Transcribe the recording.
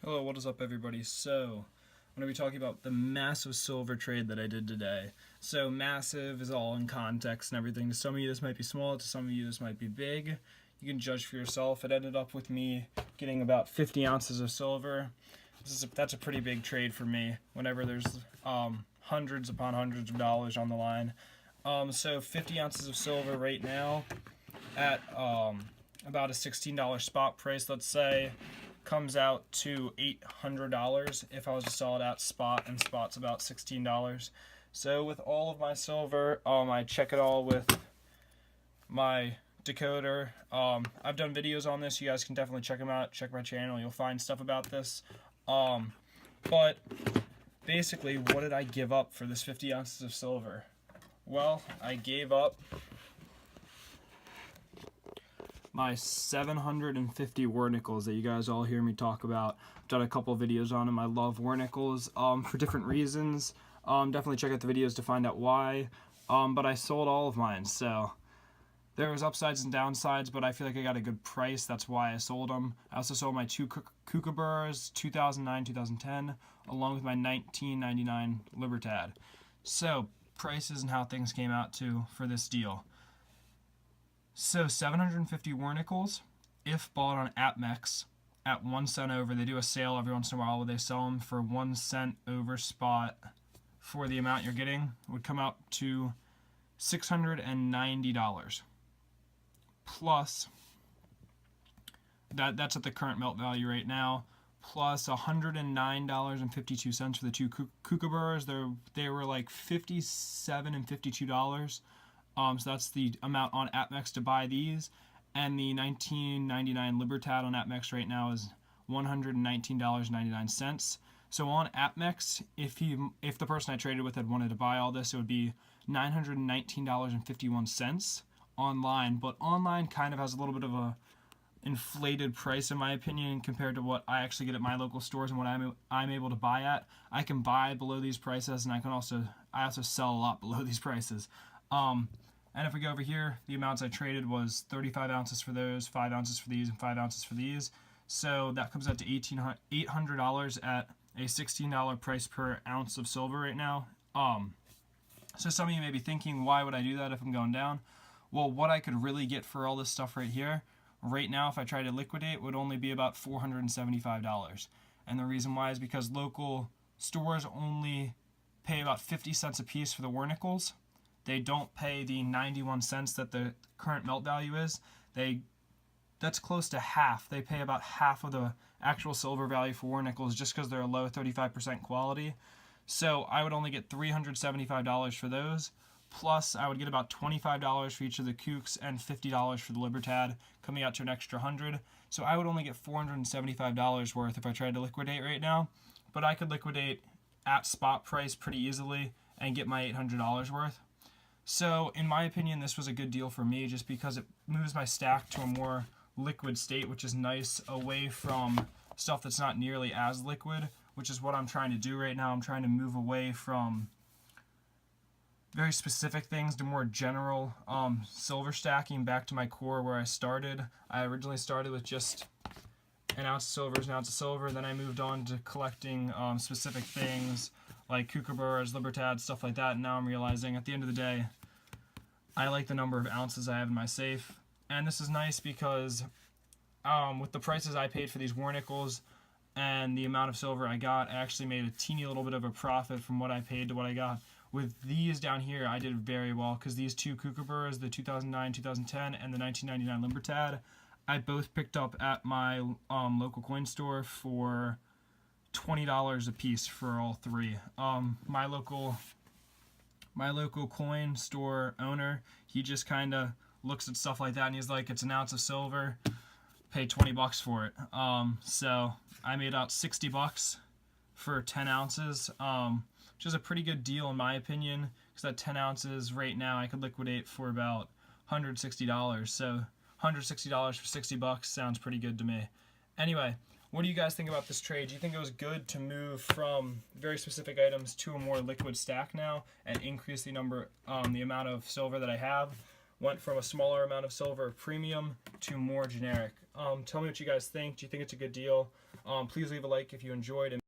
Hello, what is up everybody? So, I'm going to be talking about the massive silver trade that I did today. So, massive is all in context and everything. To some of you this might be small, to some of you this might be big. You can judge for yourself. It ended up with me getting about 50 ounces of silver. That's a pretty big trade for me whenever there's hundreds upon hundreds of dollars on the line. So 50 ounces of silver right now at about a $16 spot price, let's say, comes out to $800 if I was to sell it at spot, and spot's about $16. So with all of my silver, I check it all with my decoder. I've done videos on this. You guys can definitely check them out. Check my channel. You'll find stuff about this. But basically, what did I give up for this 50 ounces of silver? Well, I gave up my 750 Wernickel's that you guys all hear me talk about. I've done a couple videos on them. I love Wernickel's for different reasons. Definitely check out the videos to find out why. But I sold all of mine, so there was upsides and downsides, but I feel like I got a good price. That's why I sold them. I also sold my two Kookaburras, 2009, 2010, along with my 1999 Libertad. So prices and how things came out for this deal. So 750 Wernickel's, if bought on APMEX at 1 cent over, they do a sale every once in a while where they sell them for 1 cent over spot for the amount you're getting, would come out to $690. Plus, that's at the current melt value right now, plus $109.52 for the two Kookaburras. They were like $57 and $52. So that's the amount on APMEX to buy these, and the 1999 Libertad on APMEX right now is $119.99. So on APMEX, if the person I traded with had wanted to buy all this, it would be $919.51 online. But online kind of has a little bit of a inflated price in my opinion compared to what I actually get at my local stores and what I'm able to buy at. I can buy below these prices, and I also sell a lot below these prices. And if we go over here, the amounts I traded was 35 ounces for those, 5 ounces for these, and 5 ounces for these. So that comes out to $800 at a $16 price per ounce of silver right now. So some of you may be thinking, why would I do that if I'm going down? Well, what I could really get for all this stuff right here, right now, if I try to liquidate, would only be about $475. And the reason why is because local stores only pay about 50 cents a piece for the Wernickel's. They don't pay the 91 cents that the current melt value is. That's close to half. They pay about half of the actual silver value for Wernickel's just because they're a low 35% quality. So I would only get $375 for those. Plus, I would get about $25 for each of the Kooks and $50 for the Libertad, coming out to an extra $100. So I would only get $475 worth if I tried to liquidate right now. But I could liquidate at spot price pretty easily and get my $800 worth. So, in my opinion, this was a good deal for me just because it moves my stack to a more liquid state, which is nice, away from stuff that's not nearly as liquid, which is what I'm trying to do right now. I'm trying to move away from very specific things to more general silver stacking, back to my core where I started. I originally started with just an ounce of silver is an ounce of silver. Then I moved on to collecting specific things like Kookaburras, Libertad, stuff like that. And now I'm realizing at the end of the day, I like the number of ounces I have in my safe. And this is nice because with the prices I paid for these Wernickel's and the amount of silver I got, I actually made a teeny little bit of a profit from what I paid to what I got. With these down here, I did very well because these two Kookaburras, the 2009, 2010, and the 1999 Libertad, I both picked up at my local coin store for $20 a piece for all three. My local coin store owner, he just kind of looks at stuff like that and he's like, it's an ounce of silver, pay $20 for it. So I made out $60 for 10 ounces, which is a pretty good deal in my opinion, because that 10 ounces right now I could liquidate for about $160. So $160 for $60 sounds pretty good to me. Anyway, what do you guys think about this trade? Do you think it was good to move from very specific items to a more liquid stack now and increase the amount of silver that I have? went from a smaller amount of silver premium to more generic. Tell me what you guys think. Do you think it's a good deal? Please leave a like if you enjoyed. And